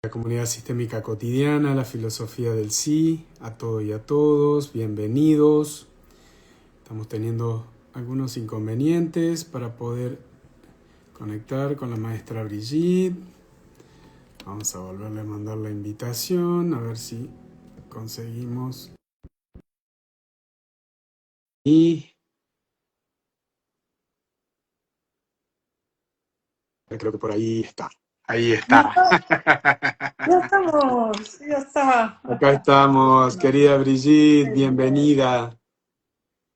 La comunidad sistémica cotidiana, la filosofía del sí, a todo y a todos, bienvenidos. Estamos teniendo algunos inconvenientes para poder conectar con la maestra Brigitte. Vamos a volverle a mandar la invitación, a ver si conseguimos. Y creo que por ahí está. Ahí Ya, está. ya estamos, ya está. Acá estamos, No, querida Brigitte, muy bien. bienvenida.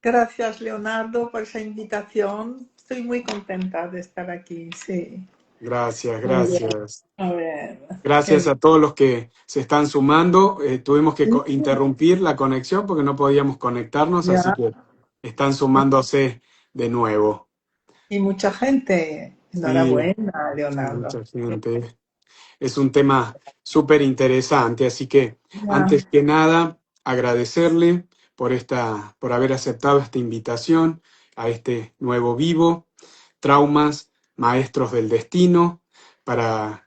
Gracias, Leonardo, por esa invitación. Estoy muy contenta de estar aquí, sí. Gracias, Muy bien. gracias. A ver, qué Gracias bien. a todos los que se están sumando. Tuvimos que interrumpir la conexión porque no podíamos conectarnos, así Ya, que están sumándose de nuevo. y mucha gente. Sí, Enhorabuena, mucha Leonardo. gente. Es un tema súper interesante, así que Ya, antes que nada, agradecerle por haber aceptado esta invitación a este nuevo vivo, Traumas, Maestros del Destino.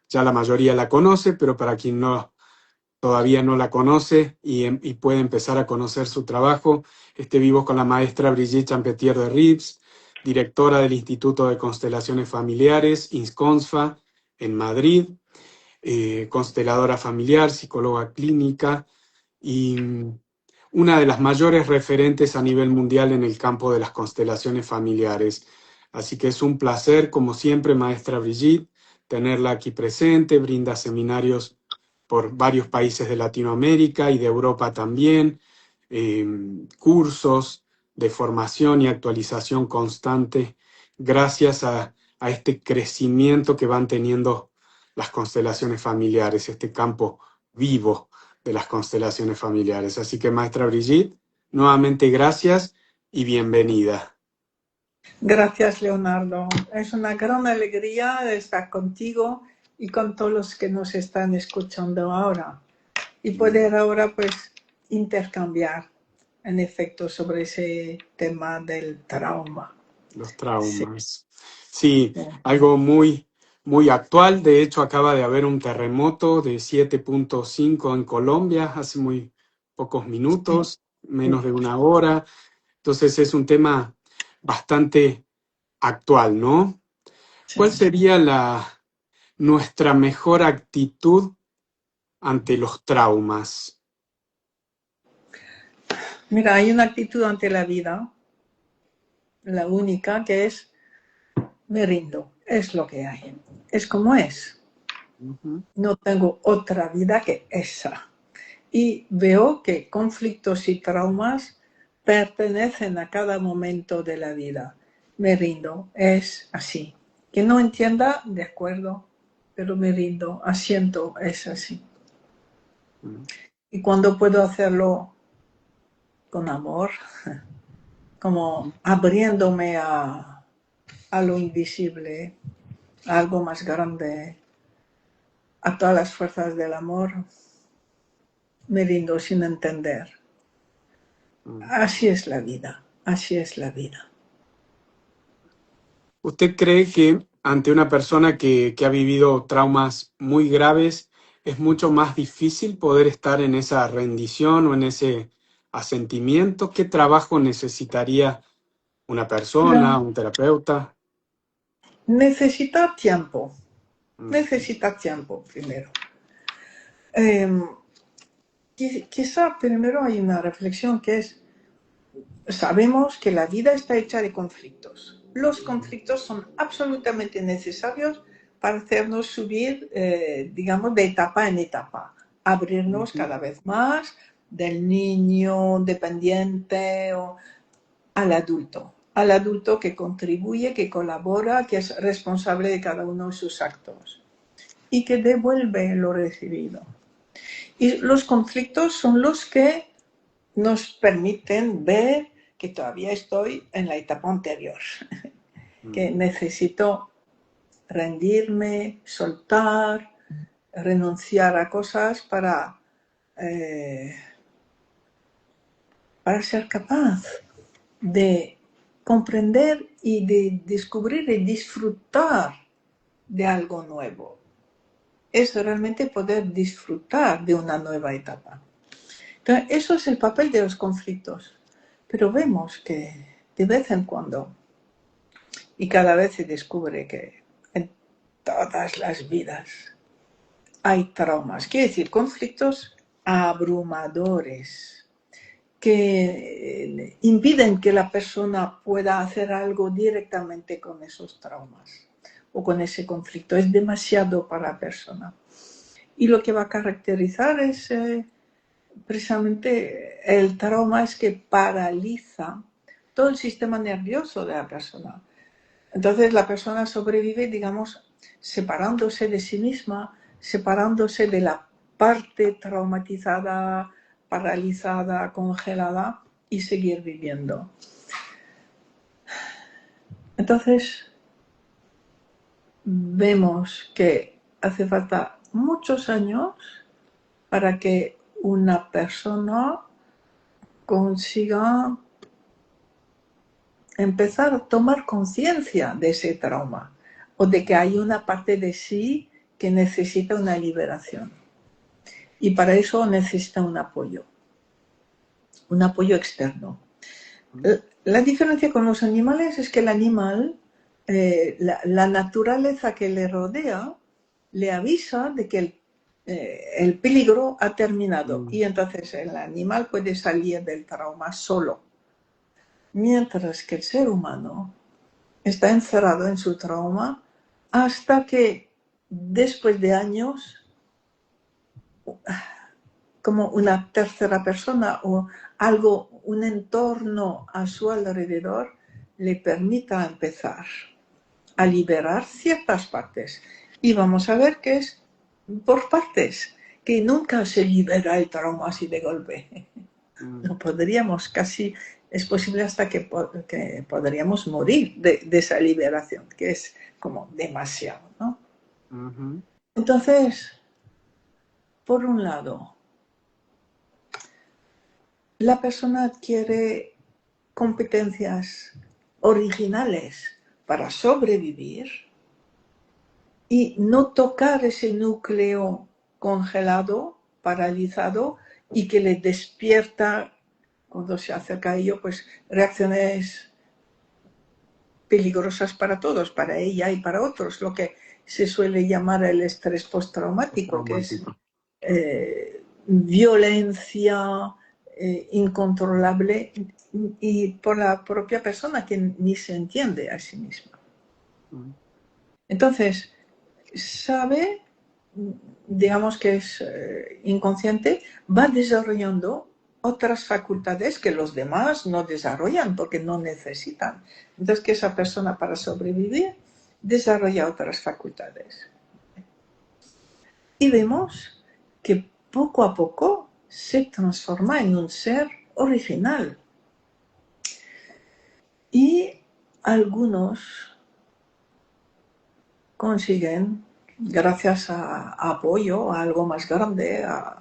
Ya la mayoría la conoce, pero para quien todavía no la conoce y puede empezar a conocer su trabajo, vivo con la maestra Brigitte Champetier de Rives, directora del Instituto de Constelaciones Familiares, INSCONSFA, en Madrid, consteladora familiar, psicóloga clínica y una de las mayores referentes a nivel mundial en el campo de las constelaciones familiares. Así que es un placer, como siempre, maestra Brigitte, tenerla aquí presente, brinda seminarios por varios países de Latinoamérica y de Europa también, eh, cursos de formación y actualización constante gracias a este crecimiento que van teniendo las constelaciones familiares, este campo vivo de las constelaciones familiares. Así que, maestra Brigitte, nuevamente gracias y bienvenida. gracias, Leonardo. Es una gran alegría de estar contigo y con todos los que nos están escuchando ahora. Y poder ahora, pues, intercambiar en efecto sobre ese tema del trauma. Los Sí. traumas. Sí, algo muy, muy actual. De hecho, acaba de haber un terremoto de 7.5 en Colombia hace muy pocos minutos, menos de una hora. Entonces es un tema bastante actual, ¿no? Sí. ¿Cuál sería nuestra mejor actitud ante los traumas? Mira, hay una actitud ante la vida, la única, que es me rindo, es lo que hay, es como es. Ujú. No tengo otra vida que esa. Y veo que conflictos y traumas pertenecen a cada momento de la vida. Me rindo, es así. Que no entienda, de acuerdo, pero me rindo, asiento, es así. Y cuando puedo hacerlo con amor, como abriéndome a lo invisible, a algo más grande, a todas las fuerzas del amor, me rindo sin entender. Así es la vida, así es la vida. ¿Usted cree que ante una persona que ha vivido traumas muy graves es mucho más difícil poder estar en esa rendición o en ese asentimiento? ¿Qué trabajo necesitaría una persona, un terapeuta? Mm, Necesita tiempo primero. Eh, Quizá primero hay una reflexión que es, sabemos que la vida está hecha de conflictos. Los conflictos son absolutamente necesarios para hacernos subir, digamos, de etapa en etapa, abrirnos ujú, cada vez más del niño dependiente al adulto que contribuye, que colabora, que es responsable de cada uno de sus actos y que devuelve lo recibido. Y los conflictos son los que nos permiten ver que todavía estoy en la etapa anterior, que mm. necesito rendirme, soltar, renunciar a cosas eh, para ser capaz de comprender y de descubrir y disfrutar de algo nuevo. es realmente poder disfrutar de una nueva etapa. Entonces, eso es el papel de los conflictos. Pero vemos que de vez en cuando, y cada vez se descubre que en todas las vidas hay traumas, quiere decir, conflictos abrumadores que impiden que la persona pueda hacer algo directamente con esos traumas o con ese conflicto. Es demasiado para la persona. Y lo que va a caracterizar es precisamente el trauma es que paraliza todo el sistema nervioso de la persona. Entonces la persona sobrevive, digamos, separándose de sí misma, separándose de la parte traumatizada, paralizada, congelada y seguir viviendo. Entonces vemos que hace falta muchos años para que una persona consiga empezar a tomar conciencia de ese trauma o de que hay una parte de sí que necesita una liberación. Y para eso necesita un apoyo externo. La diferencia con los animales es que el animal, la naturaleza que le rodea, le avisa de que el peligro ha terminado y entonces el animal puede salir del trauma solo. Mientras que el ser humano está encerrado en su trauma hasta que después de años, como una tercera persona o algo, un entorno a su alrededor, le permita empezar a liberar ciertas partes. Y vamos a ver que es por partes, que nunca se libera el trauma así de golpe. No podríamos casi, es posible hasta que podríamos morir de esa liberación, que es como demasiado, ¿no? Entonces, por un lado, la persona adquiere competencias originales para sobrevivir y no tocar ese núcleo congelado, paralizado y que le despierta cuando se acerca a ello, pues reacciones peligrosas para todos, para ella y para otros, lo que se suele llamar el estrés postraumático, que es violencia incontrolable y por la propia persona que ni se entiende a sí misma. Entonces, sabe, digamos que es inconsciente, va desarrollando otras facultades que los demás no desarrollan porque no necesitan. Entonces, que esa persona para sobrevivir desarrolla otras facultades. Y vemos que poco a poco se transforma en un ser original. Y algunos consiguen, gracias a apoyo, a algo más grande, a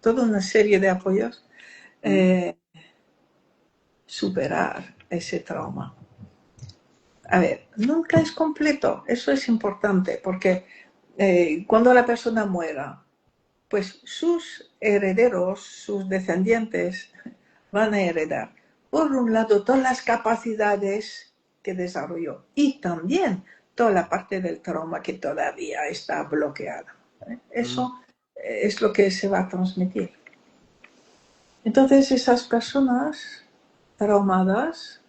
toda una serie de apoyos, superar ese trauma. A ver, nunca es completo, eso es importante, porque cuando la persona muera, pues sus herederos, sus descendientes, van a heredar, por un lado, todas las capacidades que desarrolló y también toda la parte del trauma que todavía está bloqueada. Eso es lo que se va a transmitir. Entonces, esas personas traumadas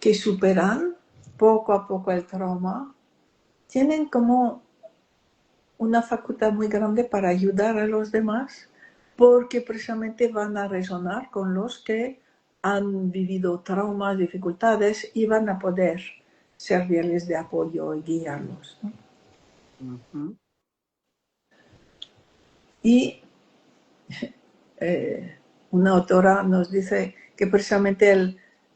que superan poco a poco el trauma tienen como una facultad muy grande para ayudar a los demás porque precisamente van a resonar con los que han vivido traumas, dificultades y van a poder servirles de apoyo y guiarlos, ¿no? Y una autora nos dice que precisamente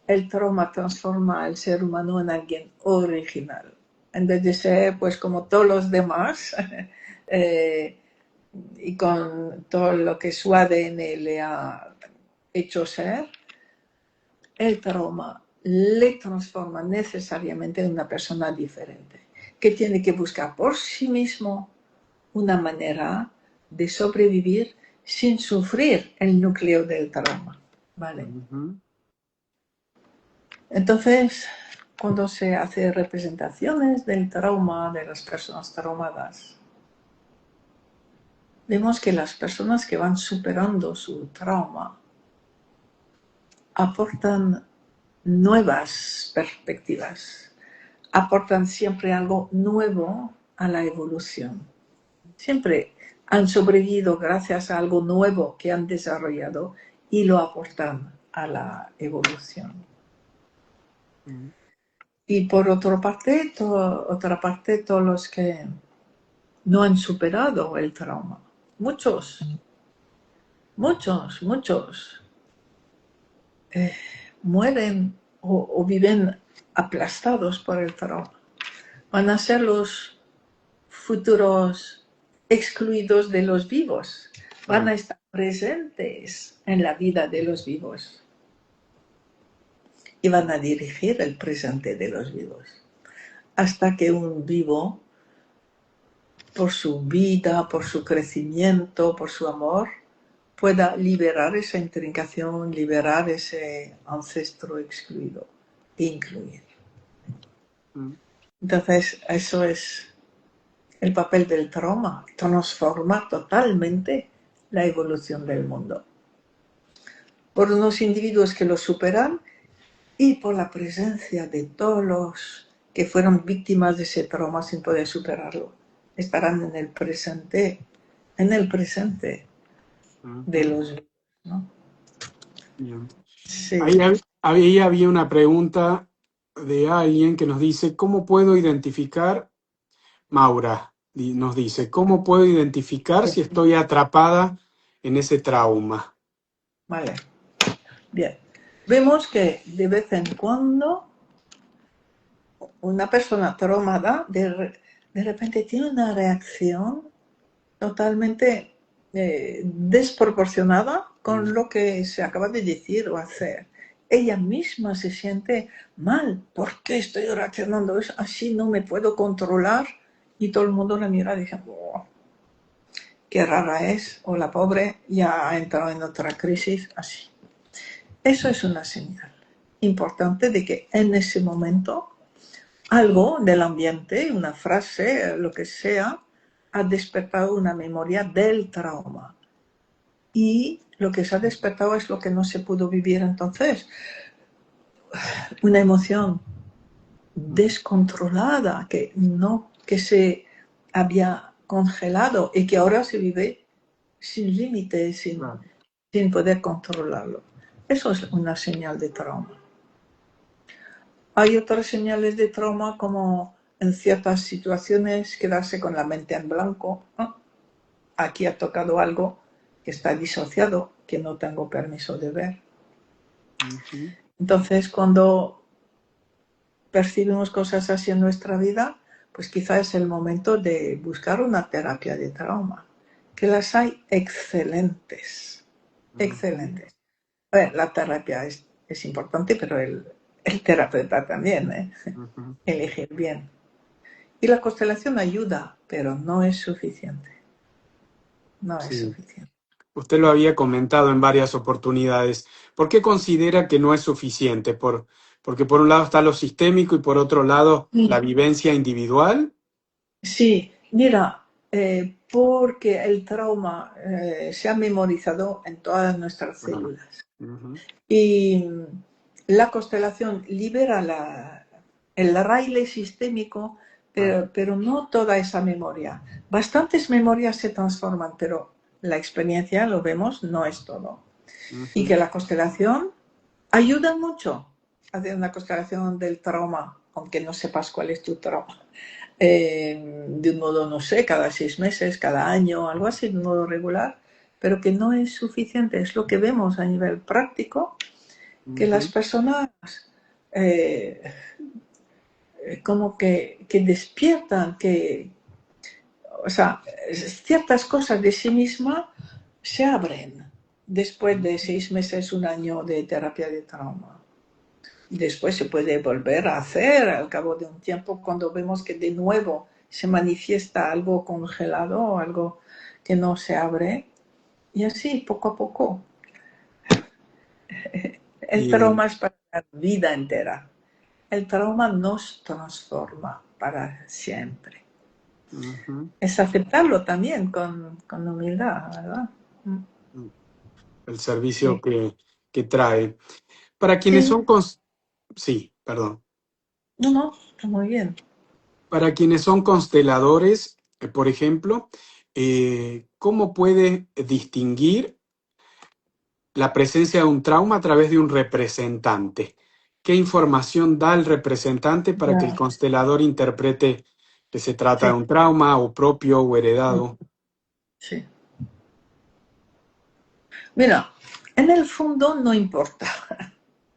el trauma transforma al ser humano en alguien original. En vez de ser pues como todos los demás y con todo lo que su ADN le ha hecho ser, el trauma le transforma necesariamente en una persona diferente. que tiene que buscar por sí mismo una manera de sobrevivir sin sufrir el núcleo del trauma. ¿Vale? Entonces, cuando se hace representaciones del trauma de las personas traumadas, vemos que las personas que van superando su trauma aportan nuevas perspectivas, aportan siempre algo nuevo a la evolución. Siempre han sobrevivido gracias a algo nuevo que han desarrollado y lo aportan a la evolución. Y por otra parte, todos los que no han superado el trauma, muchos, mueren o viven aplastados por el trauma. Van a ser los futuros excluidos de los vivos. Van a estar presentes en la vida de los vivos. Y van a dirigir el presente de los vivos. Hasta que un vivo, por su vida, por su crecimiento, por su amor, pueda liberar esa intrincación, liberar ese ancestro excluido e incluir. Entonces, eso es el papel del trauma, transforma totalmente la evolución del mundo. Por unos individuos que lo superan y por la presencia de todos los que fueron víctimas de ese trauma sin poder superarlo. Estarán en el presente de los vivos, ¿no? Bien. Sí. Ahí había una pregunta de alguien que nos dice, ¿cómo puedo identificar, Maura nos dice, ¿cómo puedo identificar si estoy atrapada en ese trauma? Vale, bien. Vemos que de vez en cuando una persona traumada de repente tiene una reacción totalmente desproporcionada con lo que se acaba de decir o hacer. Ella misma se siente mal. ¿Por qué estoy reaccionando así? No me puedo controlar. Y todo el mundo la mira y dice, oh, qué rara es. O la pobre ya ha entrado en otra crisis así. Eso es una señal importante de que en ese momento algo del ambiente, una frase, lo que sea, ha despertado una memoria del trauma. Y lo que se ha despertado es lo que no se pudo vivir entonces. Una emoción descontrolada que se había congelado y que ahora se vive sin límites, sin poder controlarlo. Eso es una señal de trauma. Hay otras señales de trauma como en ciertas situaciones quedarse con la mente en blanco. Aquí ha tocado algo que está disociado, que no tengo permiso de ver. Entonces, cuando percibimos cosas así en nuestra vida, pues quizás es el momento de buscar una terapia de trauma, que las hay excelentes, excelentes. A ver, la terapia es importante, pero el terapeuta también, elegir bien. Y la constelación ayuda, pero no es suficiente. No es suficiente. Usted lo había comentado en varias oportunidades. ¿Por qué considera que no es suficiente? Porque por un lado está lo sistémico y por otro lado la vivencia individual. Sí, mira, porque el trauma se ha memorizado en todas nuestras células. Y la constelación libera el raíle sistémico, pero no toda esa memoria. Bastantes memorias se transforman, pero la experiencia, lo vemos, no es todo. Y que la constelación ayuda mucho a hacer una constelación del trauma, aunque no sepas cuál es tu trauma. De un modo, no sé, cada 6 meses, cada año, algo así, de un modo regular, pero que no es suficiente. Es lo que vemos a nivel práctico, que las personas como que despiertan, o sea, ciertas cosas de sí misma se abren después de 6 meses, un año de terapia de trauma. Después se puede volver a hacer al cabo de un tiempo cuando vemos que de nuevo se manifiesta algo congelado, algo que no se abre. Y así, poco a poco. El Bien. trauma es para la vida entera. El trauma nos transforma para siempre. Ujú. Es aceptarlo también con humildad, ¿verdad? El servicio Sí, que trae. Para quienes sí, son, sí, perdón. no, no, está muy bien. Para quienes son consteladores, por ejemplo, ¿cómo puede distinguir la presencia de un trauma a través de un representante? ¿Qué información da el representante para que el Ya, constelador interprete que se trata de sí, un trauma o propio o heredado? sí. Mira, en el fondo no importa.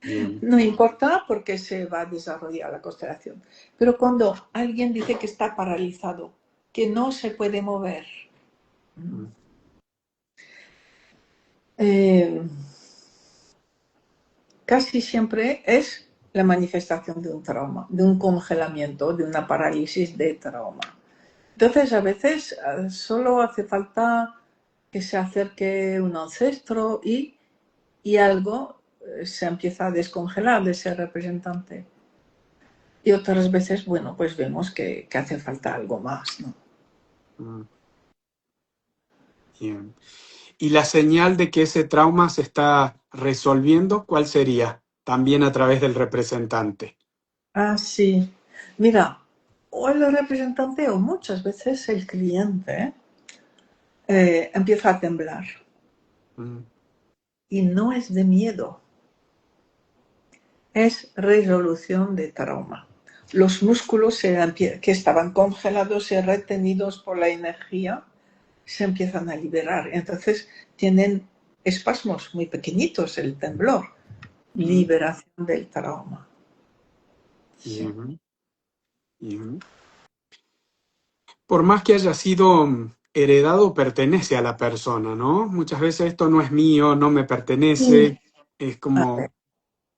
Bien. No importa porque se va a desarrollar la constelación. Pero cuando alguien dice que está paralizado, que no se puede mover, Mm. eh, casi siempre es la manifestación de un trauma, de un congelamiento, de una parálisis de trauma. Entonces, a veces solo hace falta que se acerque un ancestro y algo se empieza a descongelar de ese representante. Y otras veces, bueno, pues vemos que hace falta algo más, ¿no? Mm. Bien. ¿Y la señal de que ese trauma se está resolviendo, cuál sería? También a través del representante. Ah, sí. Mira, o el representante o muchas veces el cliente empieza a temblar. Mm. Y no es de miedo, es resolución de trauma. Los músculos que estaban congelados y retenidos por la energía se empiezan a liberar. Entonces tienen espasmos muy pequeñitos, el temblor, Mm. liberación del trauma. Sí. Bien, bien. Por más que haya sido heredado, pertenece a la persona, ¿no? Muchas veces esto no es mío, no me Y, pertenece, es a ver, como...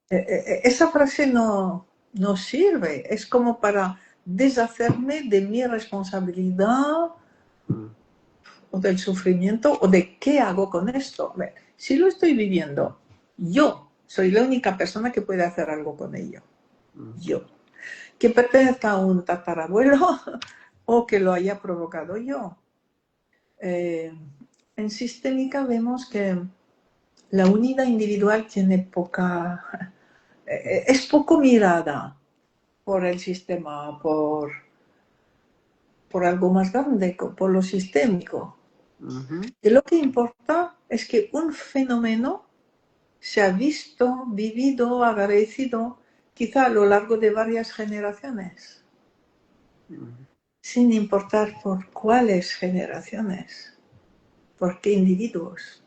esa frase no sirve, es como para deshacerme de mi responsabilidad Mm. o del sufrimiento o de qué hago con esto. Ver, si lo estoy viviendo, yo soy la única persona que puede hacer algo con ello. Mm. Yo. Que pertenezca a un tatarabuelo o que lo haya provocado yo. Eh, en sistémica vemos que la unidad individual tiene poca, es poco mirada por el sistema, por algo más grande, por lo sistémico. Ujú. Y lo que importa es que un fenómeno se ha visto, vivido, agradecido, quizá a lo largo de varias generaciones, Mm. sin importar por cuáles generaciones, por qué individuos.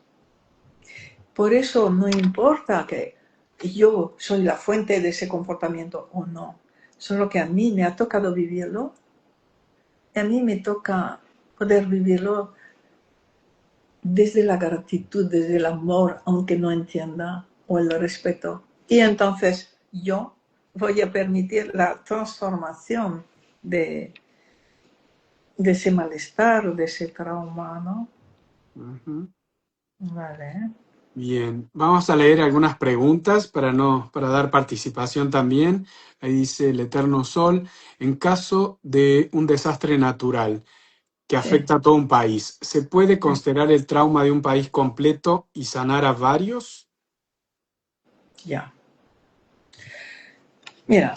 Por eso no importa que yo soy la fuente de ese comportamiento o no, solo que a mí me ha tocado vivirlo y a mí me toca poder vivirlo desde la gratitud, desde el amor, aunque no entienda, o el respeto. Y entonces yo voy a permitir la transformación de ese malestar, de ese trauma, ¿no? Ujú. Vale. Bien, vamos a leer algunas preguntas para no, para dar participación también. Ahí dice el Eterno Sol, en caso de un desastre natural que Sí, afecta a todo un país, ¿se puede sí, considerar el trauma de un país completo y sanar a varios? ya. Mira,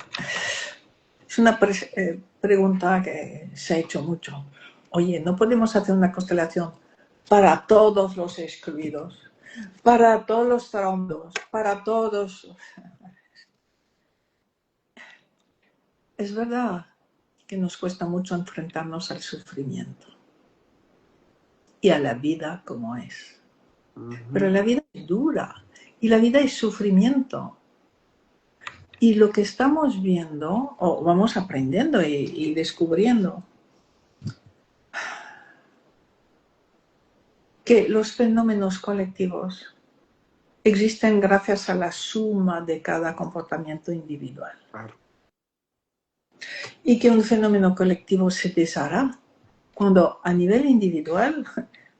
es una pregunta que se ha hecho mucho. Oye, ¿no podemos hacer una constelación para todos los excluidos, para todos los traumas, para todos? Es verdad que nos cuesta mucho enfrentarnos al sufrimiento y a la vida como es. Pero Ujú. la vida es dura y la vida es sufrimiento. Y lo que estamos viendo, o vamos aprendiendo y descubriendo, que los fenómenos colectivos existen gracias a la suma de cada comportamiento individual. Claro. Y que un fenómeno colectivo se deshará cuando a nivel individual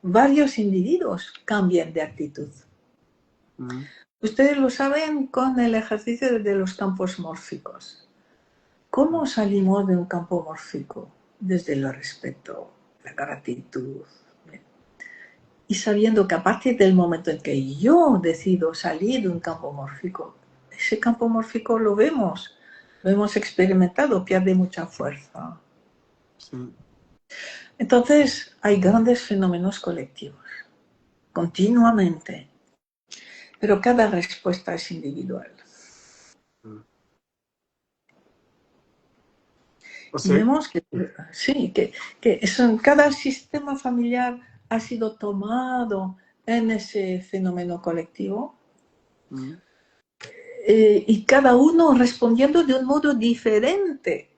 varios individuos cambien de actitud. Ustedes lo saben con el ejercicio de los campos mórficos. ¿Cómo salimos de un campo mórfico? Desde el respeto, la gratitud. Y sabiendo que a partir del momento en que yo decido salir de un campo mórfico, ese campo mórfico lo hemos experimentado, pierde mucha fuerza. Sí. Entonces hay grandes fenómenos colectivos, continuamente, pero cada respuesta es individual. O Y sea, vemos que sí, que cada sistema familiar ha sido tomado en ese fenómeno colectivo y cada uno respondiendo de un modo diferente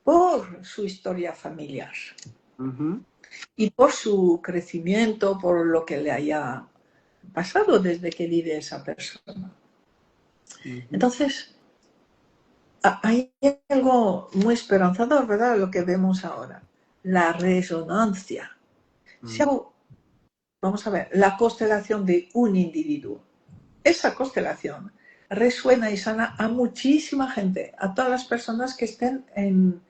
por su historia familiar y por su crecimiento, por lo que le haya pasado desde que vive esa persona. Entonces, hay algo muy esperanzador, ¿verdad? Lo que vemos ahora, la resonancia. Si hago, vamos a ver, la constelación de un individuo, esa constelación resuena y sana a muchísima gente, a todas las personas que estén en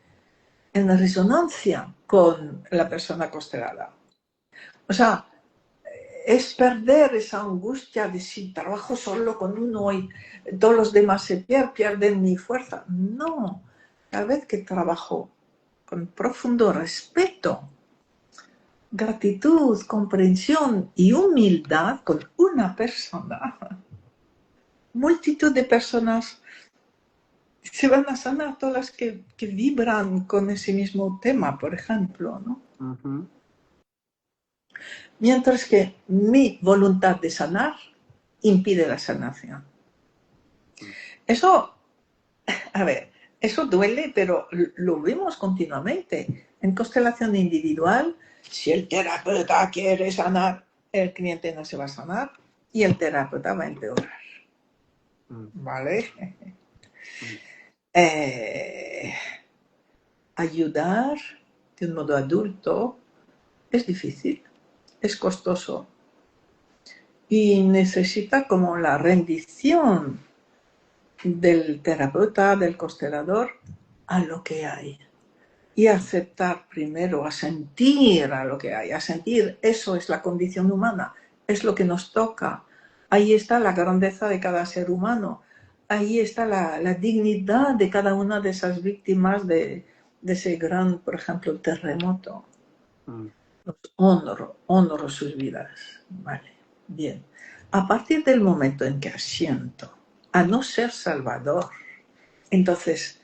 resonancia con la persona constelada. O sea, es perder esa angustia de si trabajo solo con uno y todos los demás se pierden mi fuerza. No, cada vez que trabajo con profundo respeto, gratitud, comprensión y humildad con una persona, multitud de personas se van a sanar, todas las que vibran con ese mismo tema, por ejemplo, ¿no? Mientras que mi voluntad de sanar impide la sanación. Eso, a ver, eso duele, pero lo vemos continuamente. En constelación individual, si el terapeuta quiere sanar, el cliente no se va a sanar y el terapeuta va a empeorar. ¿Vale? Ayudar de un modo adulto es difícil, es costoso y necesita como la rendición del terapeuta, del constelador, a lo que hay. Y aceptar primero, a sentir a lo que hay, a sentir, eso es la condición humana, es lo que nos toca. Ahí está la grandeza de cada ser humano, ahí está la dignidad de cada una de esas víctimas de ese gran, por ejemplo, terremoto. Los honro sus vidas. Vale, bien. A partir del momento en que asiento a no ser salvador, entonces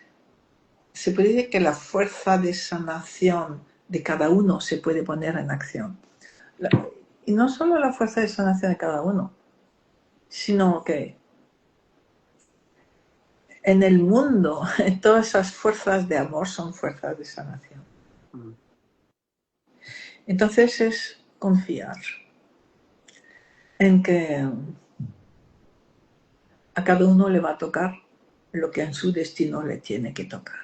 se puede decir que la fuerza de sanación de cada uno se puede poner en acción. Y no solo la fuerza de sanación de cada uno, sino que en el mundo todas esas fuerzas de amor son fuerzas de sanación. Entonces es confiar en que a cada uno le va a tocar lo que en su destino le tiene que tocar.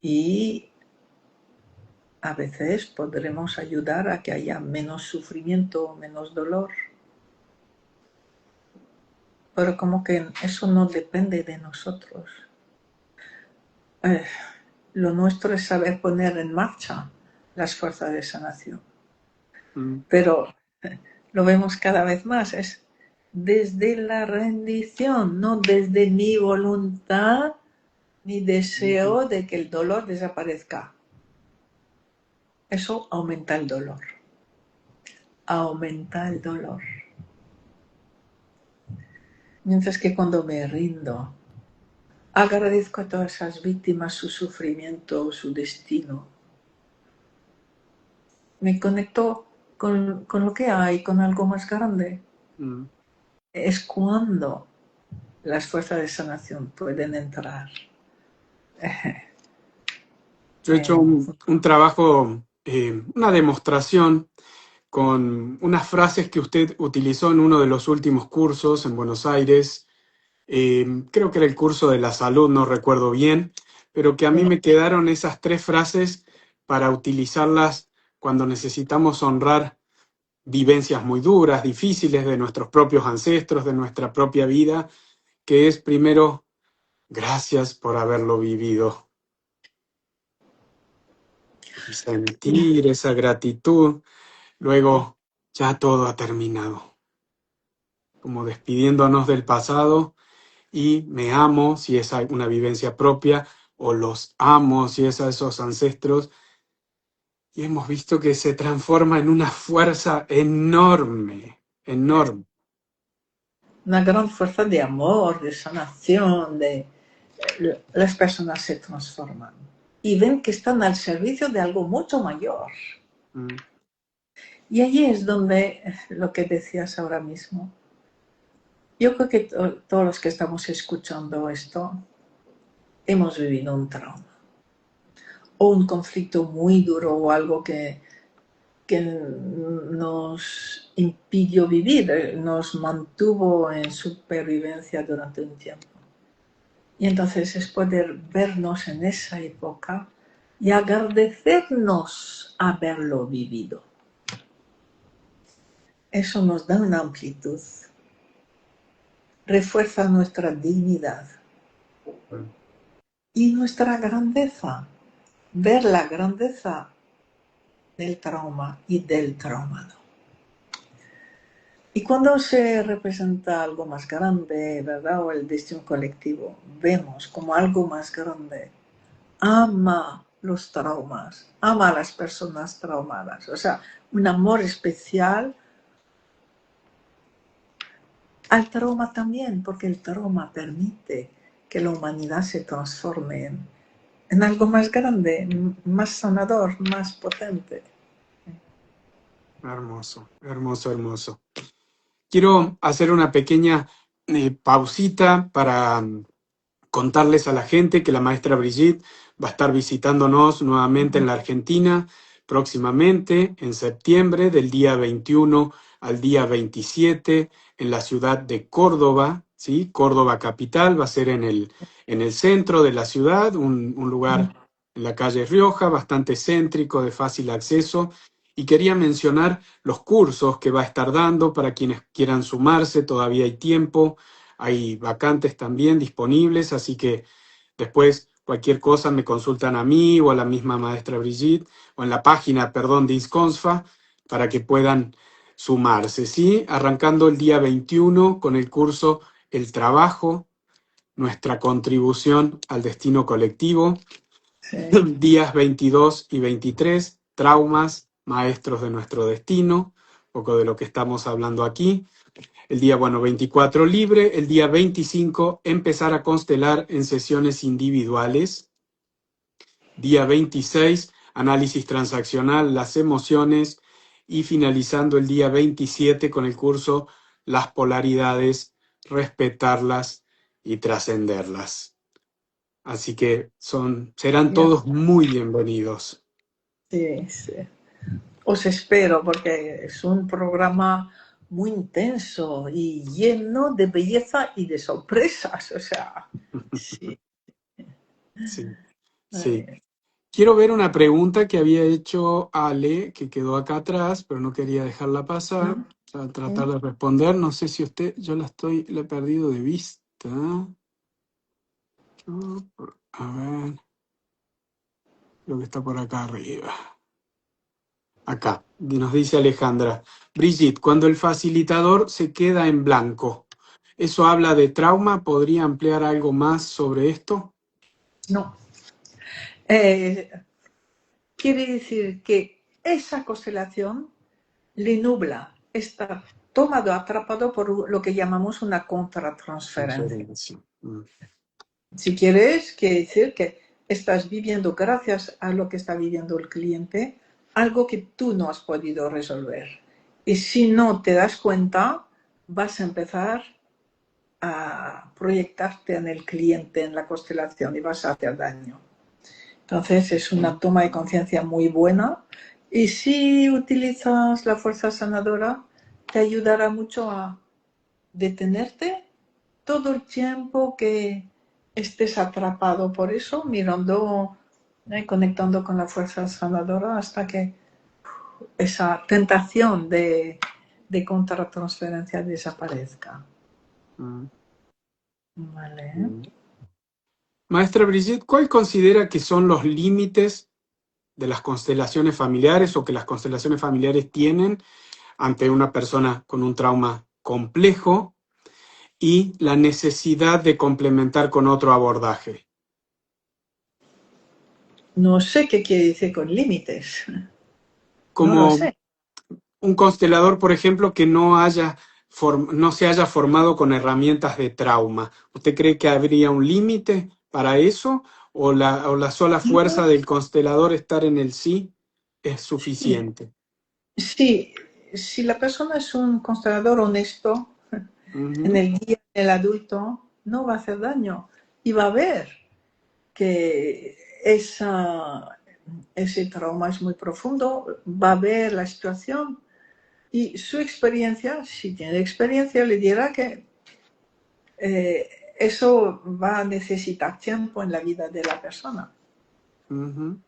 Y a veces podremos ayudar a que haya menos sufrimiento, menos dolor. Pero como que eso no depende de nosotros. Lo nuestro es saber poner en marcha las fuerzas de sanación. Pero lo vemos cada vez más, es desde la rendición, no desde mi voluntad, mi deseo de que el dolor desaparezca. Eso aumenta el dolor. Aumenta el dolor. Mientras que cuando me rindo, agradezco a todas esas víctimas su sufrimiento, su destino. Me conecto con lo que hay, con algo más grande. Es cuando las fuerzas de sanación pueden entrar. Yo he hecho un trabajo una demostración con unas frases que usted utilizó en uno de los últimos cursos en Buenos Aires. Creo que era el curso de la salud, no recuerdo bien, pero que a mí me quedaron esas tres frases para utilizarlas cuando necesitamos honrar vivencias muy duras, difíciles de nuestros propios ancestros, de nuestra propia vida, que es primero, gracias por haberlo vivido. Y sentir esa gratitud, luego ya todo ha terminado, como despidiéndonos del pasado y me amo si es una vivencia propia o los amo si es a esos ancestros. Y hemos visto que se transforma en una fuerza enorme, enorme. Una gran fuerza de amor, de sanación, las personas se transforman y ven que están al servicio de algo mucho mayor. Mm. Y allí es donde lo que decías ahora mismo. Yo creo que todos los que estamos escuchando esto hemos vivido un trauma o un conflicto muy duro o algo que nos impidió vivir, nos mantuvo en supervivencia durante un tiempo. Y entonces es poder vernos en esa época y agradecernos haberlo vivido. Eso nos da una amplitud, refuerza nuestra dignidad y nuestra grandeza. Ver la grandeza del trauma y del traumado. Y cuando se representa algo más grande, ¿verdad? O el destino colectivo, vemos como algo más grande. Ama los traumas, ama a las personas traumadas. O sea, un amor especial al trauma también, porque el trauma permite que la humanidad se transforme en algo más grande, más sanador, más potente. Hermoso, hermoso, hermoso. Quiero hacer una pequeña pausita para contarles a la gente que la maestra Brigitte va a estar visitándonos nuevamente en la Argentina próximamente, en septiembre, del día 21 al día 27, en la ciudad de Córdoba, ¿sí? Córdoba capital, va a ser en el centro de la ciudad, un lugar en la calle Rioja, bastante céntrico, de fácil acceso. Y quería mencionar los cursos que va a estar dando para quienes quieran sumarse, todavía hay tiempo. Hay vacantes también disponibles, así que después cualquier cosa me consultan a mí o a la misma maestra Brigitte o en la página, perdón, de ISCONSFA para que puedan sumarse, ¿sí? Arrancando el día 21 con el curso El trabajo, nuestra contribución al destino colectivo. Sí. Días 22 y 23, traumas, maestros de nuestro destino, un poco de lo que estamos hablando aquí. El día, 24 libre. El día 25, empezar a constelar en sesiones individuales. Día 26, análisis transaccional, las emociones. Y finalizando el día 27 con el curso Las polaridades, respetarlas y trascenderlas. Así que serán Ya. todos muy bienvenidos. Sí, sí. Os espero porque es un programa muy intenso y lleno de belleza y de sorpresas. O sea, sí. Sí, sí. Quiero ver una pregunta que había hecho Ale, que quedó acá atrás, pero no quería dejarla pasar. A tratar de responder. No sé si la he perdido de vista. A ver, creo que está por acá arriba. Acá, nos dice Alejandra. Brigitte, cuando el facilitador se queda en blanco, ¿eso habla de trauma? ¿Podría ampliar algo más sobre esto? No. Quiere decir que esa constelación le nubla, está tomado, atrapado por lo que llamamos una contratransferencia. Transferencia. Si quieres, quiere decir que estás viviendo, gracias a lo que está viviendo el cliente, algo que tú no has podido resolver. Y si no te das cuenta, vas a empezar a proyectarte en el cliente, en la constelación, y vas a hacer daño. Entonces es una toma de conciencia muy buena Y si utilizas la fuerza sanadora, te ayudará mucho a detenerte todo el tiempo que estés atrapado por eso, mirando, conectando con la fuerza sanadora hasta que esa tentación de contratransferencia desaparezca. Mm, Vale. mm. Maestra Brigitte, ¿cuál considera que son los límites de las constelaciones familiares o que las constelaciones familiares tienen ante una persona con un trauma complejo y la necesidad de complementar con otro abordaje? No sé qué quiere decir con límites. No lo Como sé. un constelador, por ejemplo, que no se haya formado con herramientas de trauma. ¿Usted cree que habría un límite para eso? ¿O la sola fuerza del constelador estar en el sí es Sí, suficiente? sí, si la persona es un constelador honesto, en Ujú, el guía del adulto, no va a hacer daño. Y va a ver que ese trauma es muy profundo, va a ver la situación y su experiencia, si tiene experiencia, le dirá que eh, eso va a necesitar tiempo en la vida de la persona. ujú,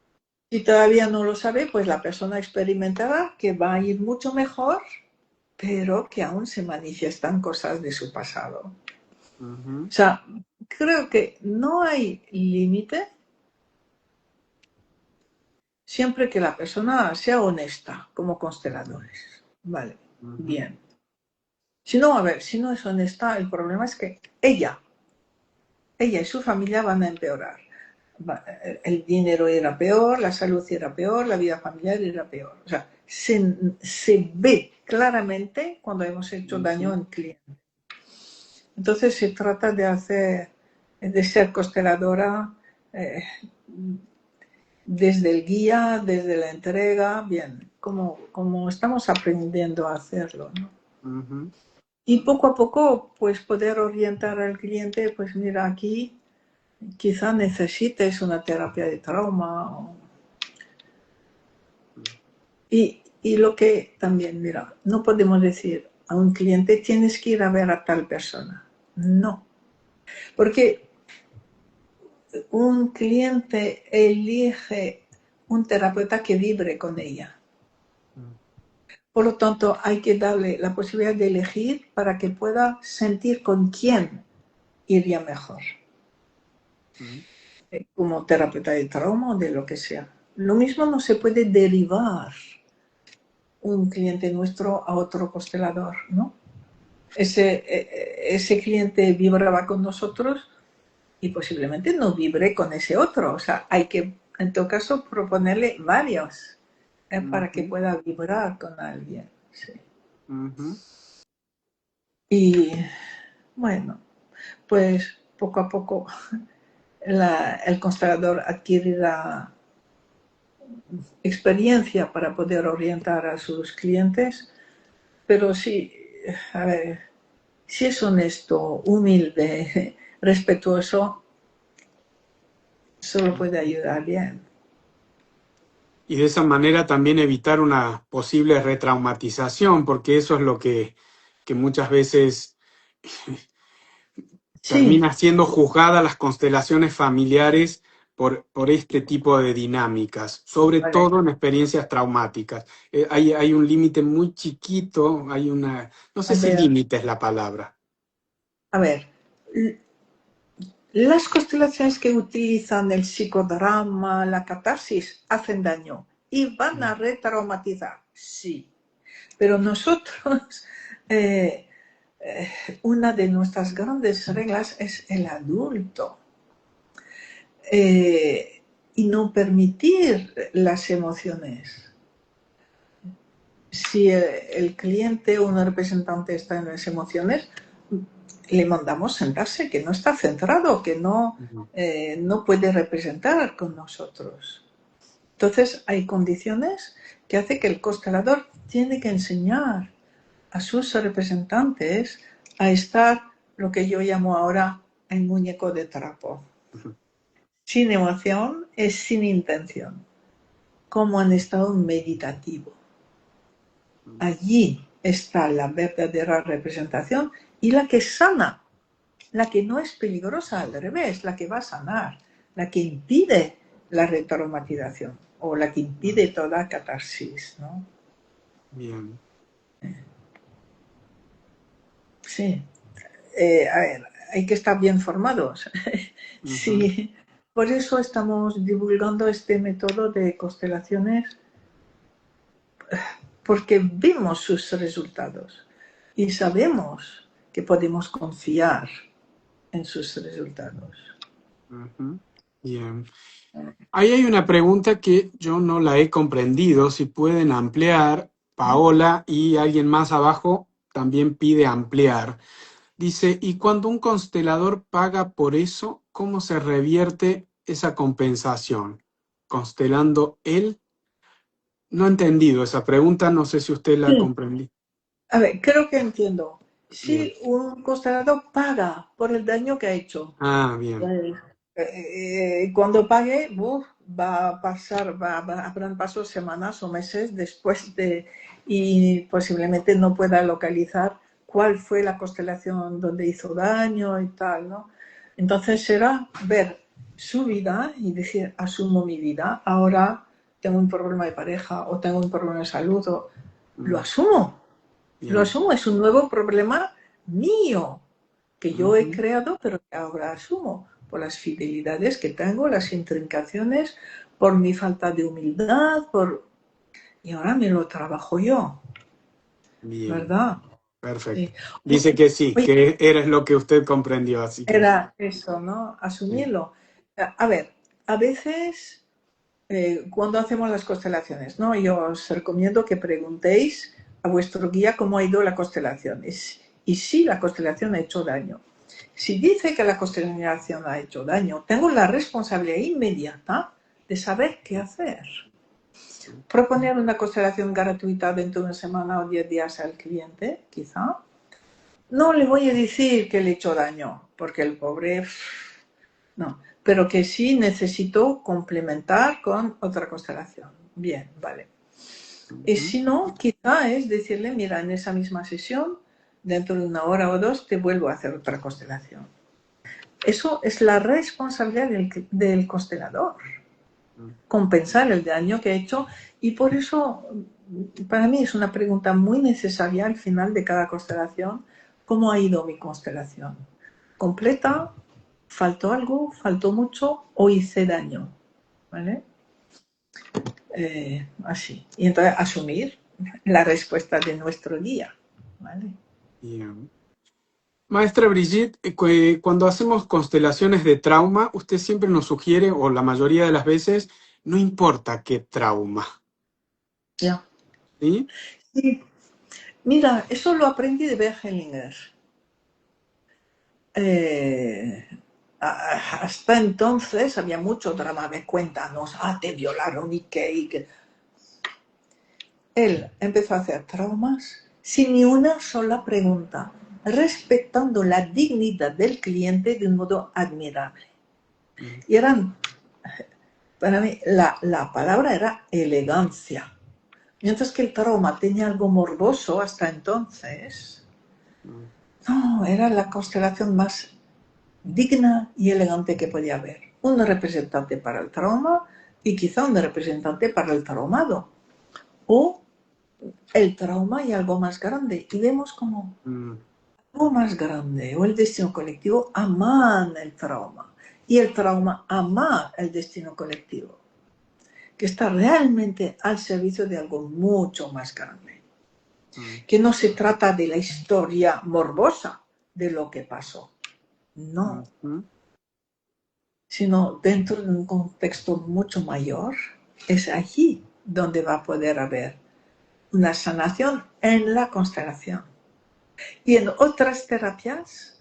Si todavía no lo sabe, pues la persona experimentará que va a ir mucho mejor, pero que aún se manifiestan cosas de su pasado. ujú, O sea, creo que no hay límite siempre que la persona sea honesta como consteladores. Vale, ujú, bien. Si no, a ver, si no es honesta, el problema es que ella y su familia van a empeorar. El dinero era peor, la salud era peor, la vida familiar era peor. O sea, se ve claramente cuando hemos hecho daño ujú, en cliente. Entonces se trata de ser consteladora eh, desde el guía, desde la entrega, bien, como estamos aprendiendo a hacerlo, ¿no? ujú. Y poco a poco, pues poder orientar al cliente, pues mira, aquí quizá necesites una terapia de trauma. Y lo que también, mira, no podemos decir a un cliente tienes que ir a ver a tal persona. No, porque un cliente elige un terapeuta que vibre con ella. Por lo tanto, hay que darle la posibilidad de elegir para que pueda sentir con quién iría mejor, Ujú, como terapeuta de trauma o de lo que sea. Lo mismo no se puede derivar un cliente nuestro a otro constelador, ¿no? Ese cliente vibraba con nosotros y posiblemente no vibre con ese otro. O sea, hay que, en todo caso, proponerle varios para que ujú, pueda vibrar con alguien. Sí. ujú. Y bueno, pues poco a poco el constelador adquirirá experiencia para poder orientar a sus clientes, pero sí, a ver, si es honesto, humilde, respetuoso, solo puede ayudar bien. Y de esa manera también evitar una posible retraumatización, porque eso es lo que muchas veces Sí, termina siendo juzgada las constelaciones familiares por este tipo de dinámicas, sobre todo correcto. en experiencias traumáticas. Hay un límite muy chiquito, no sé si límite es la palabra. A ver, las constelaciones que utilizan el psicodrama, la catarsis, hacen daño y van a retraumatizar, sí. Pero nosotros, eh, una de nuestras grandes reglas es el adulto eh, y no permitir las emociones. Si el cliente o un representante está en las emociones, le mandamos sentarse, que no está centrado, que Ujú, no puede representar con nosotros. Entonces hay condiciones que hace que el constelador tiene que enseñar a sus representantes a estar lo que yo llamo ahora el muñeco de trapo. ujú, Sin emoción es sin intención. como en estado meditativo. Allí está la verdadera representación y la que sana, la que no es peligrosa, al revés, la que va a sanar, la que impide la retraumatización o la que impide toda catarsis, ¿no? Bien. Sí. A ver, hay que estar bien formados. Ujú. Sí, por eso estamos divulgando este método de constelaciones, porque vimos sus resultados y sabemos que podemos confiar en sus resultados. Ujú. Bien. Ahí hay una pregunta que yo no la he comprendido. Si pueden ampliar, Paola y alguien más abajo también pide ampliar. Dice, ¿y cuando un constelador paga por eso, cómo se revierte esa compensación? ¿Constelando él? No he entendido esa pregunta, no sé si usted la Sí. comprendí. A ver, creo que entiendo. Bien. Si un constelador paga por el daño que ha hecho, Ah, bien. cuando pague, va a pasar, habrán pasado semanas o meses después y posiblemente no pueda localizar cuál fue la constelación donde hizo daño y tal, ¿no? Entonces será ver su vida y decir, asumo mi vida, ahora tengo un problema de pareja o tengo un problema de salud, lo Mm, bien. asumo, es un nuevo problema mío que yo he Ujú. creado, pero que ahora asumo por las fidelidades que tengo, las intrincaciones, por mi falta de humildad, y ahora me lo trabajo yo, Bien. ¿verdad? Perfecto. Sí. Dice que sí, Oye, que eres lo que usted comprendió, así que era eso, ¿no? sí. Asumirlo. A ver, a veces cuando hacemos las constelaciones, ¿no? Yo os recomiendo que preguntéis a vuestro guía cómo ha ido la constelación y si la constelación ha hecho daño. Si dice que la constelación ha hecho daño, tengo la responsabilidad inmediata de saber qué hacer. Proponer una constelación gratuita dentro de una semana o 10 días al cliente, quizá. No le voy a decir que le he hecho daño, porque el pobre, no, pero que sí necesito complementar con otra constelación. Bien, vale. Y Ujú. si no, quizá es decirle, mira, en esa misma sesión, dentro de una hora o dos, te vuelvo a hacer otra constelación. Eso es la responsabilidad del constelador, compensar el daño que ha hecho, y por eso para mí es una pregunta muy necesaria al final de cada constelación: ¿cómo ha ido mi constelación? ¿Completa? ¿Faltó algo? ¿Faltó mucho? ¿O hice daño? ¿Vale? Así. Y entonces asumir la respuesta de nuestro guía. ¿Vale? Bien. Maestra Brigitte, cuando hacemos constelaciones de trauma, usted siempre nos sugiere, o la mayoría de las veces, no importa qué trauma, Ya. ¿sí? Sí. Mira, eso lo aprendí de Bergelinger. Eh, Hasta entonces había mucho drama de cuéntanos, te violaron y qué. Él empezó a hacer traumas sin ni una sola pregunta, respetando la dignidad del cliente de un modo admirable. Mm, Y para mí, la palabra era elegancia. Mientras que el trauma tenía algo morboso hasta entonces, mm, no, era la constelación más digna y elegante que podía haber. Un representante para el trauma y quizá un representante para el traumado. O el trauma y algo más grande. Y vemos como mm, algo más grande o el destino colectivo aman el trauma. Y el trauma ama el destino colectivo, que está realmente al servicio de algo mucho más grande. mm, Que no se trata de la historia morbosa de lo que pasó. No, mm, sino dentro de un contexto mucho mayor, es allí donde va a poder haber una sanación en la constelación. Y en otras terapias,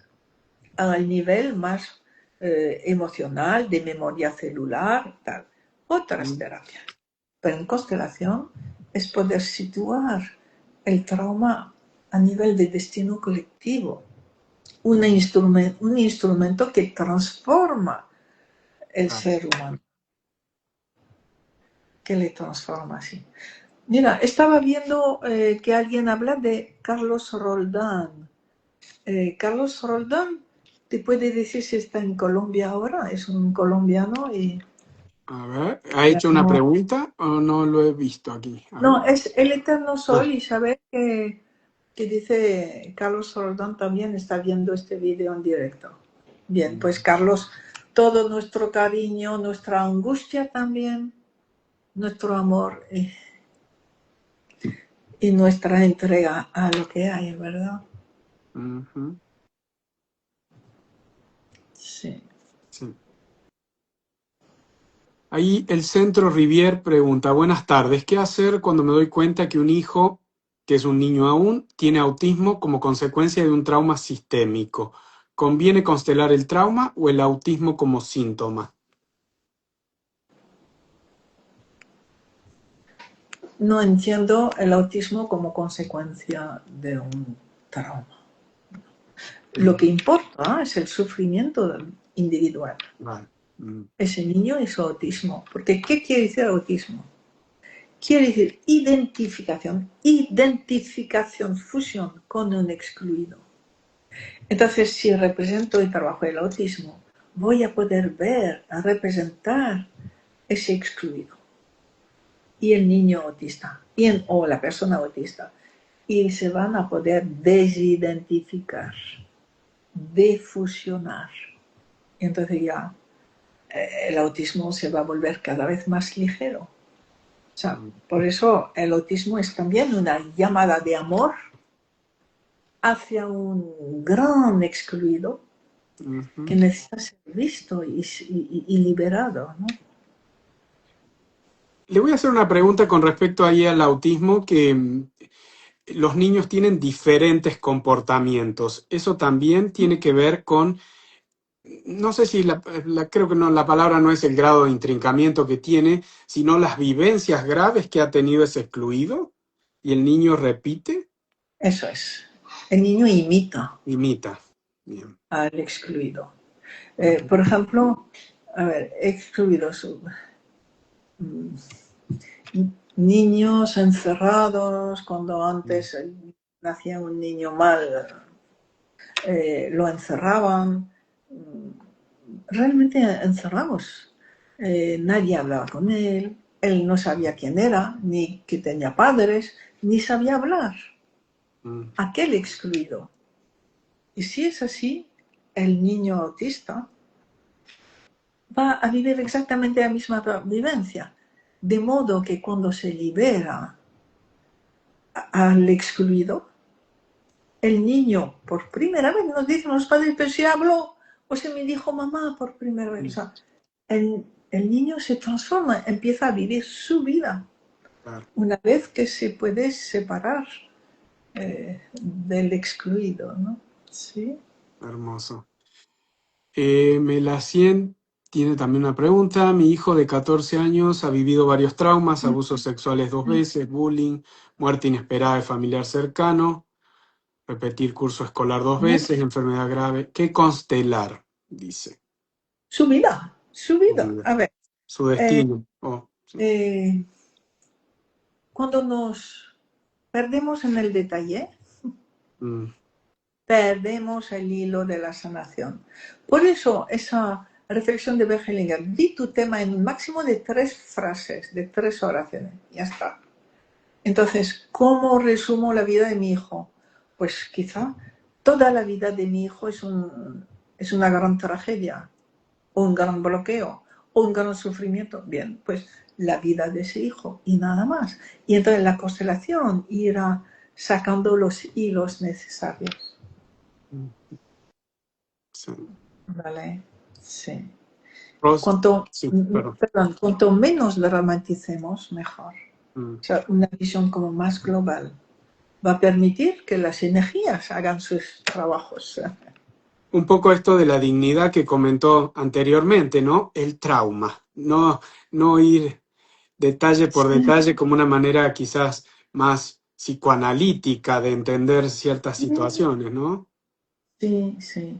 al nivel más emocional, de memoria celular, tal, otras mm, terapias. Pero en constelación es poder situar el trauma a nivel de destino colectivo, un instrumento que transforma el claro. ser humano. que le transforma así. Mira, estaba viendo que alguien habla de Carlos Roldán. Carlos Roldán, ¿te puede decir si está en Colombia ahora? Es un colombiano y A ver, ¿ha hecho una no, pregunta o no lo he visto aquí? A ver. no, es El Eterno Ah, Sol y saber que dice Carlos Roldán también está viendo este vídeo en directo. Bien, pues Carlos, todo nuestro cariño, nuestra angustia también, nuestro amor y nuestra entrega a lo que hay, ¿verdad? ujú, Sí. sí. Ahí el Centro Rivier pregunta, buenas tardes, ¿qué hacer cuando me doy cuenta que un hijo, que es un niño aún, tiene autismo como consecuencia de un trauma sistémico? ¿Conviene constelar el trauma o el autismo como síntoma? No entiendo el autismo como consecuencia de un trauma. Lo que Mm, importa es el sufrimiento individual. vale. Mm, Ese niño y su autismo. Porque ¿qué quiere decir autismo? Quiere decir identificación, fusión con un excluido. Entonces, si represento y trabajo el autismo, voy a poder ver, a representar ese excluido y el niño autista o la persona autista y se van a poder desidentificar, defusionar. Y entonces ya el autismo se va a volver cada vez más ligero. O sea, mm, por eso el autismo es también una llamada de amor hacia un gran excluido que ujú. necesita ser visto y liberado, ¿no? Le voy a hacer una pregunta con respecto ahí al autismo, que los niños tienen diferentes comportamientos. Eso también tiene que ver con, no sé si creo que no, la palabra no es el grado de intrincamiento que tiene, sino las vivencias graves que ha tenido ese excluido y el niño repite, Eso es. El niño imita imita. Bien. al excluido. Ujú, Por ejemplo, a ver, excluidos. Niños encerrados, cuando mm, antes nacía un niño mal, lo encerraban. Realmente encerramos. Nadie hablaba con él, él no sabía quién era, ni que tenía padres, ni sabía hablar. mm. Aquel excluido. Y si es así, el niño autista va a vivir exactamente la misma vivencia. De modo que cuando se libera al excluido, el niño por primera vez nos dicen los padres, pero si habló o se me dijo mamá por primera vez. O Mm, sea, el niño se transforma, empieza a vivir su vida claro, una vez que se puede separar del excluido, ¿no? Sí. hermoso. Melacien tiene también una pregunta. Mi hijo de 14 años ha vivido varios traumas, abusos sexuales 2 veces, bullying, muerte inesperada de familiar cercano, repetir curso escolar dos veces, enfermedad grave. ¿Qué constelar? Dice. Su vida, su Su vida. vida, A ver, su eh, destino. Oh, sí. eh, cuando nos perdemos en el detalle, Mm, perdemos el hilo de la sanación. Por eso, esa reflexión de Bergelinger, di tu tema en un máximo de 3 frases, de 3 oraciones, ya está. Entonces, ¿cómo resumo la vida de mi hijo? Pues quizá toda la vida de mi hijo es una gran tragedia, o un gran bloqueo, o un gran sufrimiento. Bien, pues la vida de ese hijo y nada más. Y entonces la constelación irá sacando los hilos necesarios. mm, sí. ¿Vale? Sí. Ross, sí, perdón. Cuanto menos dramaticemos, mejor. Mm. O sea, una visión como más global va a permitir que las energías hagan sus trabajos. Un poco esto de la dignidad que comentó anteriormente, ¿no? El trauma. No, no ir detalle por Sí, detalle como una manera quizás más psicoanalítica de entender ciertas situaciones, ¿no? sí, sí.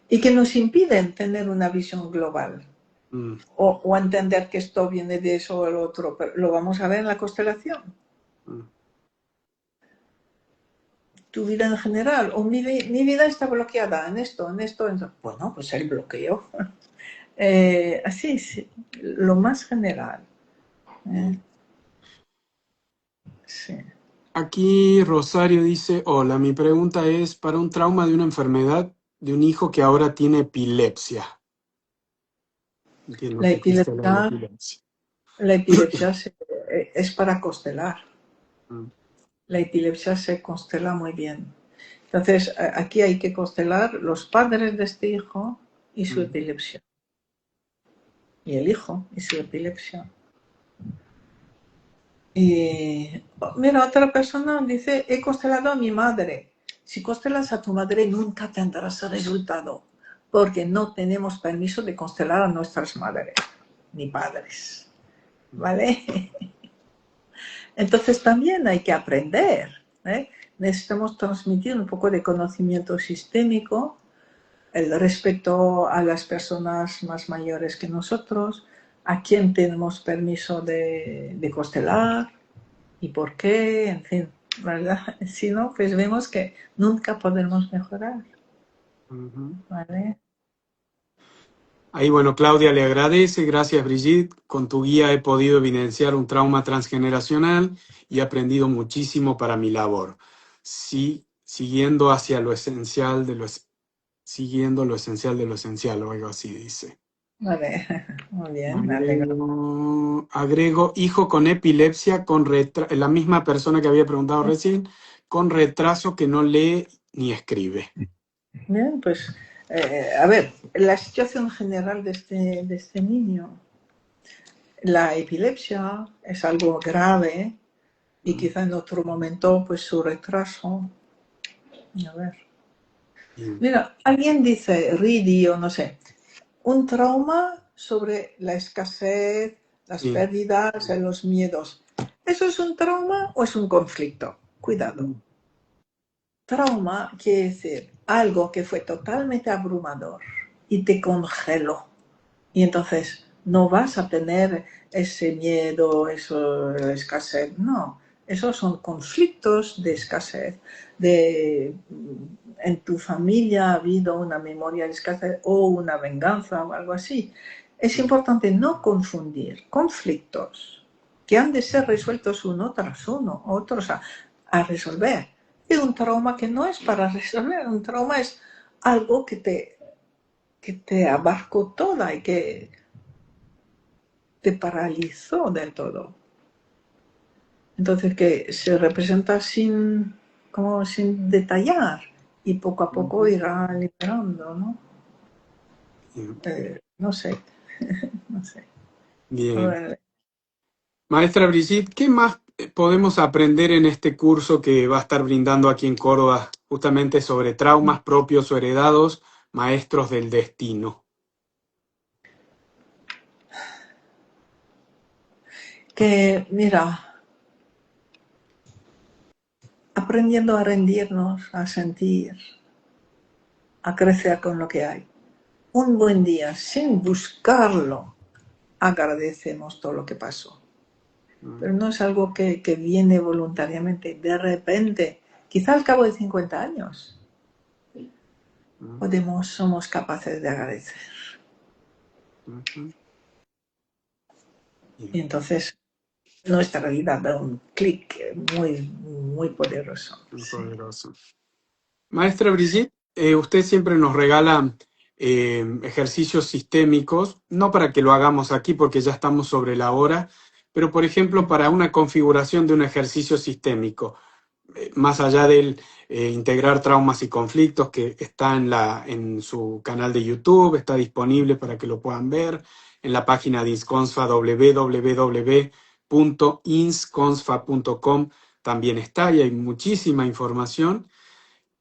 Y que nos impiden tener una visión global. o entender que esto viene de eso o el otro, pero lo vamos a ver en la constelación. Tu vida en general, o mi vida está bloqueada en esto, en esto, en esto. Bueno, pues el bloqueo. Así, sí, lo más general. Sí. Aquí Rosario dice, hola, mi pregunta es para un trauma de una enfermedad de un hijo que ahora tiene epilepsia. Entiendo La que constela la epilepsia, epilepsia. la epilepsia es para constelar. Mm, La epilepsia se constela muy bien. Entonces, aquí hay que constelar los padres de este hijo y su mm, epilepsia. Y el hijo y su epilepsia. Y mira, otra persona dice, he constelado a mi madre. Si constelas a tu madre nunca tendrás resultado, porque no tenemos permiso de constelar a nuestras madres, ni padres. ¿Vale? Entonces también hay que aprender. ¿eh? Necesitamos transmitir un poco de conocimiento sistémico, el respeto a las personas más mayores que nosotros, a quién tenemos permiso de constelar y por qué, en fin, ¿verdad? Si no, pues vemos que nunca podemos mejorar. ujú. ¿Vale? Ahí, bueno, Claudia le agradece, gracias Brigitte, con tu guía he podido evidenciar un trauma transgeneracional y he aprendido muchísimo para mi labor. Sí, siguiendo hacia lo esencial de siguiendo lo esencial de lo esencial, o algo así dice. Vale, muy bien, me alegro. Agrego hijo con epilepsia, la misma persona que había preguntado recién, con retraso que no lee ni escribe. Bien, pues, a ver, la situación general de este niño, la epilepsia es algo grave y quizá en otro momento, pues su retraso. A ver. Bien. Mira, alguien dice, Ridi o no sé, un trauma sobre la escasez, las Sí. pérdidas, los miedos. ¿Eso es un trauma o es un conflicto? Cuidado. Trauma quiere decir algo que fue totalmente abrumador y te congeló. Y entonces no vas a tener ese miedo, esa escasez. No, esos son conflictos de escasez. En tu familia ha habido una memoria de escasez o una venganza o algo así. Es importante no confundir conflictos que han de ser resueltos uno tras uno, otros a resolver. Y un trauma que no es para resolver, un trauma es algo que te abarcó toda y que te paralizó del todo. Entonces que se representa como sin detallar y poco a poco irá liberando, ¿no? Bien. No sé, no sé. Bien. Bueno, Maestra Brigitte, ¿qué más podemos aprender en este curso que va a estar brindando aquí en Córdoba, justamente sobre traumas propios o heredados, maestros del destino? que mira, aprendiendo a rendirnos, a sentir, a crecer con lo que hay. Un buen día, sin buscarlo, agradecemos todo lo que pasó. Pero no es algo que viene voluntariamente, de repente, quizá al cabo de 50 años, somos capaces de agradecer. Y entonces nuestra vida da un clic muy, muy poderoso. Muy Sí. poderoso. Maestra Brigitte, usted siempre nos regala ejercicios sistémicos, no para que lo hagamos aquí porque ya estamos sobre la hora, pero por ejemplo para una configuración de un ejercicio sistémico, más allá del integrar traumas y conflictos que está en su canal de YouTube, está disponible para que lo puedan ver, en la página de INSCONSFA www.insconsfa.com también está y hay muchísima información.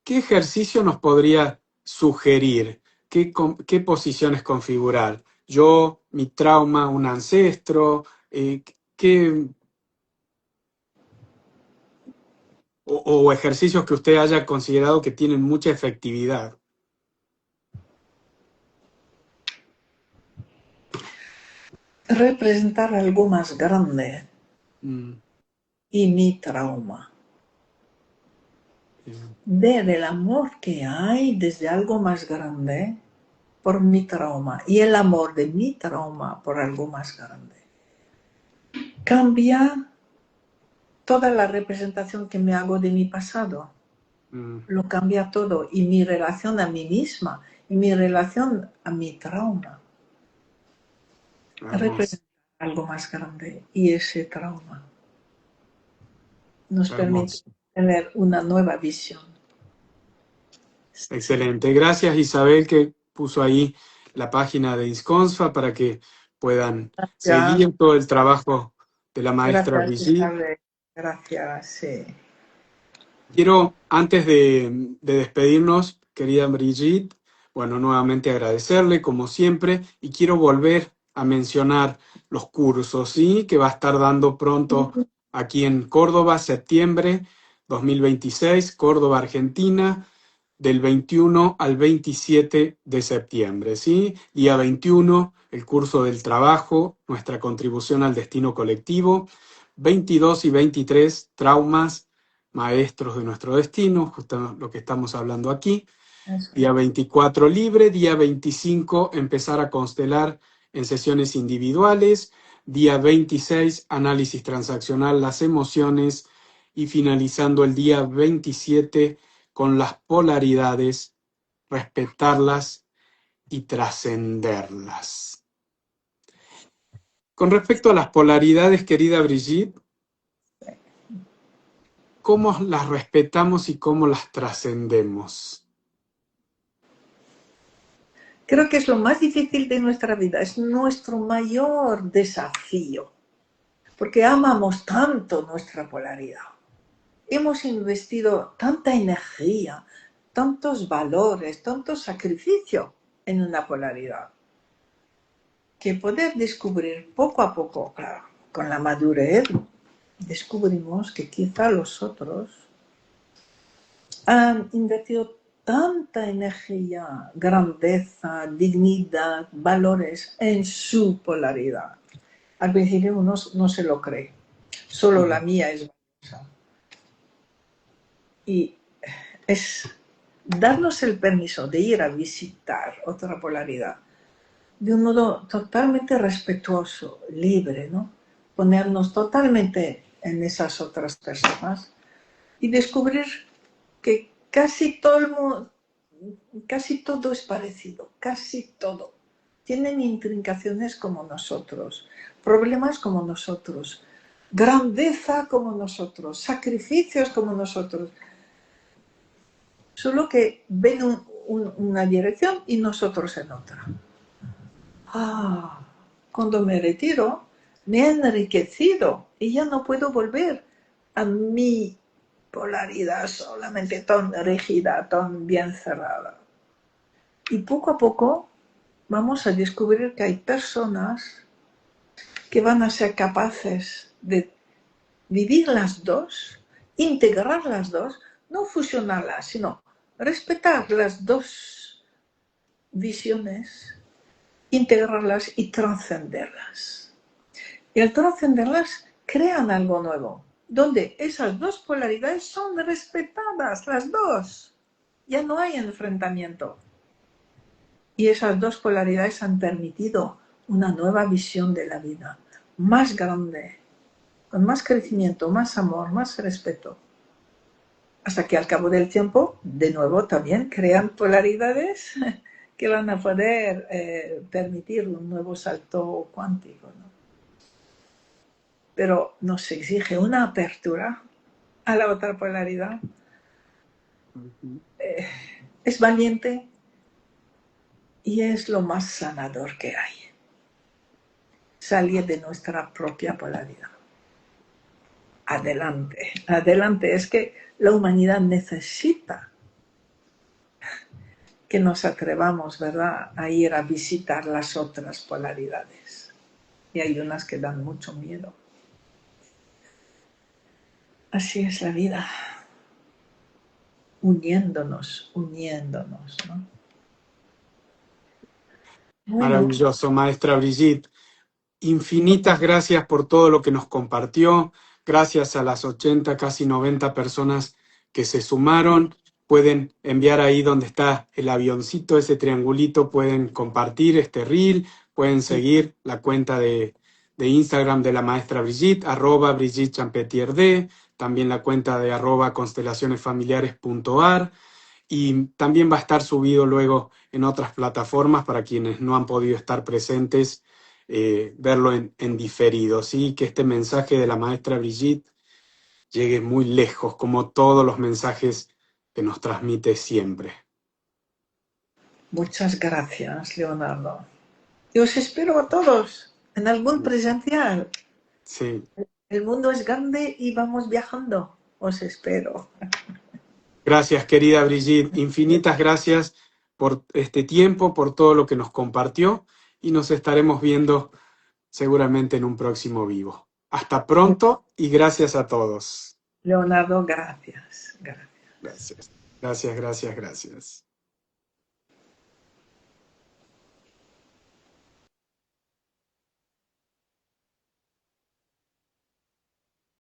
¿Qué ejercicio nos podría sugerir? ¿Qué posiciones configurar? Yo, mi trauma, un ancestro, ¿qué, o ejercicios que usted haya considerado que tienen mucha efectividad? representar algo más grande Mm, y mi trauma. bien. Ver el amor que hay desde algo más grande por mi trauma y el amor de mi trauma por algo más grande. Cambia toda la representación que me hago de mi pasado. Mm, Lo cambia todo y mi relación a mí misma y mi relación a mi trauma hermoso, representa algo más grande y ese trauma nos permite hermoso. tener una nueva visión. Sí, Excelente. Gracias, Isabel, que puso ahí la página de ISCONSFA para que puedan ya, seguir todo el trabajo de la maestra gracias Brigitte. Isabel, gracias, sí. Quiero, antes de despedirnos, querida Brigitte, bueno, nuevamente agradecerle, como siempre, y quiero volver a mencionar los cursos, ¿sí? Que va a estar dando pronto aquí en Córdoba, septiembre 2026, Córdoba, Argentina, del 21 al 27 de septiembre, ¿sí? Día 21, el curso del trabajo, nuestra contribución al destino colectivo, 22 y 23, traumas maestros de nuestro destino, justo lo que estamos hablando aquí. Eso Día es. 24 libre, día 25 empezar a constelar en sesiones individuales, día 26 análisis transaccional, las emociones y finalizando el día 27 con las polaridades, respetarlas y trascenderlas. Con respecto a las polaridades, querida Brigitte, ¿cómo las respetamos y cómo las trascendemos? Creo que es lo más difícil de nuestra vida, es nuestro mayor desafío, porque amamos tanto nuestra polaridad. Hemos investido tanta energía, tantos valores, tanto sacrificio en una polaridad, que poder descubrir poco a poco, claro, con la madurez, descubrimos que quizá los otros han invertido tanta energía, grandeza, dignidad, valores en su polaridad. Al principio uno no se lo cree, solo la mía es valiosa. Y es darnos el permiso de ir a visitar otra polaridad de un modo totalmente respetuoso, libre, ¿no? Ponernos totalmente en esas otras personas y descubrir que casi todo el mundo, casi todo es parecido, casi todo. Tienen intrincaciones como nosotros, problemas como nosotros, grandeza como nosotros, sacrificios como nosotros, solo que ven una dirección y nosotros en otra. Ah, cuando me retiro, me he enriquecido y ya no puedo volver a mi polaridad solamente tan rígida, tan bien cerrada. Y poco a poco vamos a descubrir que hay personas que van a ser capaces de vivir las dos, integrar las dos, no fusionarlas, sino respetar las dos visiones, integrarlas y trascenderlas. Y al trascenderlas crean algo nuevo, donde esas dos polaridades son respetadas, las dos. Ya no hay enfrentamiento. Y esas dos polaridades han permitido una nueva visión de la vida, más grande, con más crecimiento, más amor, más respeto. Hasta que al cabo del tiempo, de nuevo, también crean polaridades que van a poder permitir un nuevo salto cuántico, ¿no? Pero nos exige una apertura a la otra polaridad. Es valiente y es lo más sanador que hay. Salir de nuestra propia polaridad. Adelante, adelante. Es que la humanidad necesita que nos atrevamos, ¿verdad?, a ir a visitar las otras polaridades. Y hay unas que dan mucho miedo. Así es la vida. Uniéndonos, uniéndonos, ¿no? Bueno, Maravilloso, maestra Brigitte. infinitas gracias por todo lo que nos compartió. Gracias a las 80, casi 90 personas que se sumaron. Pueden enviar ahí donde está el avioncito, ese triangulito, pueden compartir este reel, pueden seguir la cuenta de Instagram de la maestra Brigitte, @Brigitte Champetier-D, también la cuenta de @constelacionesfamiliares.ar, y también va a estar subido luego en otras plataformas para quienes no han podido estar presentes, verlo en diferido, ¿sí? Que este mensaje de la maestra Brigitte llegue muy lejos, como todos los mensajes que nos transmite siempre. Muchas gracias, Leonardo. Y os espero a todos en algún presencial. Sí. El mundo es grande y vamos viajando. Os espero. Gracias, querida Brigitte. Infinitas gracias por este tiempo, por todo lo que nos compartió, y nos estaremos viendo seguramente en un próximo vivo. Hasta pronto y gracias a todos. Leonardo, gracias. Gracias. Gracias, gracias, gracias, gracias.